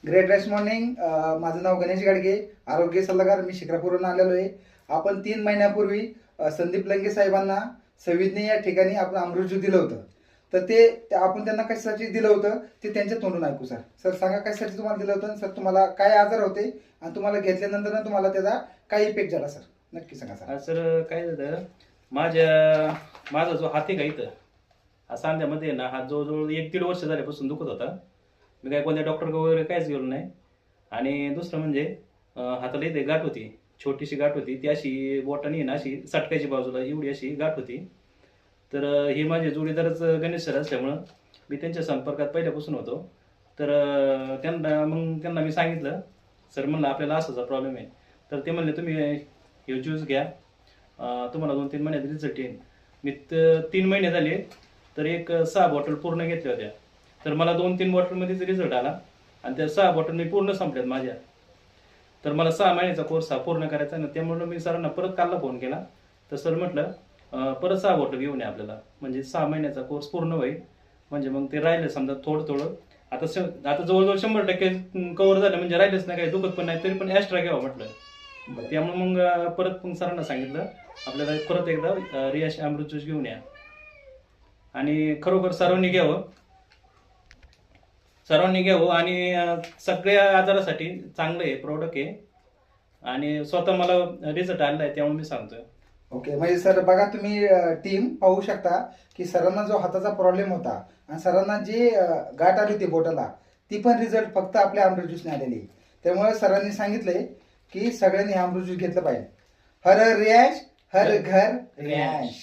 Great rest morning. माझं नाव गणेश गाडगे, आरोग्य सल्लागार. मी शिक्रापूरवरून आलेलो आहे. आपण 3 महिन्यापूर्वी संदीप लंगे साहेबांना संविधनी या ठिकाणी आपण अमृत ज्यूस दिलं होतं. तर ते आपण त्यांना कशासाठी दिलं होतं ते त्यांच्या तोंडून ऐकू. सर सर सांगा कशासाठी तुम्हाला दिलं होतं, सर तुम्हाला काय आजार होते आणि तुम्हाला घेतल्यानंतर तुम्हाला त्याचा काय इफेक्ट झाला सर, नक्की सांगा सर. सर काय झालं, माझा जो हात आहे का इथं हा सांध्यामध्ये ना, हा जवळजवळ 1-1.5 वर्ष झाल्यापासून दुखत होता. मी काय कोणत्या डॉक्टर वगैरे काहीच गेलो नाही. आणि दुसरं म्हणजे हाताला इथे गाठ होती, छोटीशी गाठ होती. ती अशी बोटाने ना अशी सटकायची बाजूला, एवढी अशी गाठ होती. तर हे माझे जोडीदारच गणेश सर असल्यामुळं मी त्यांच्या संपर्कात पहिल्यापासून होतो. तर त्यांना मी सांगितलं, सर म्हणलं आपल्याला असाचा प्रॉब्लेम आहे. तर ते म्हणले तुम्ही हे ज्यूस घ्या, तुम्हाला 2-3 महिन्यात रिझल्ट येईल. मी 3 महिने झाले तर 6 बॉटल पूर्ण घेतल्या होत्या. तर मला 2-3 बॉटलमध्येच रिझल्ट आला आणि त्या 6 बॉटल मी पूर्ण संपल्यात माझ्या. तर मला 6 महिन्याचा कोर्स हा पूर्ण करायचा ना, त्यामुळे मी सरांना परत कालला फोन केला. तर सर म्हटलं परत 6 बॉटल घेऊन या आपल्याला, म्हणजे 6 महिन्याचा कोर्स पूर्ण होईल. म्हणजे मग ते राहिलं समजा थोडं थोडं. आता जवळजवळ 100% कव्हर झालं, म्हणजे राहिलंच नाही, काही दुखत पण नाही, तरी पण एक्स्ट्रा घ्यावं म्हटलं. त्यामुळे मग परत सरांना सांगितलं आपल्याला परत एकदा रियाश अमृत ज्यूस घेऊन या. आणि खरोखर सर्वांनी घ्यावं आणि सगळ्या आजारासाठी चांगलं आहे प्रोडक्ट आहे. आणि स्वतः मला रिझल्ट आलेला आहे, त्यामुळे मी सांगतोय. ओके, म्हणजे सर बघा तुम्ही टीम पाहू शकता की सरांना जो हाताचा प्रॉब्लेम होता आणि सरांना जी गाठ आली होती बोटाला, ती पण रिझल्ट फक्त आपल्या अमृत ज्यूसने आलेली. त्यामुळे सरांनी सांगितलंय की सगळ्यांनी हे अमृत ज्यूस घेतलं पाहिजे. हर रियाश हर घर रियाश.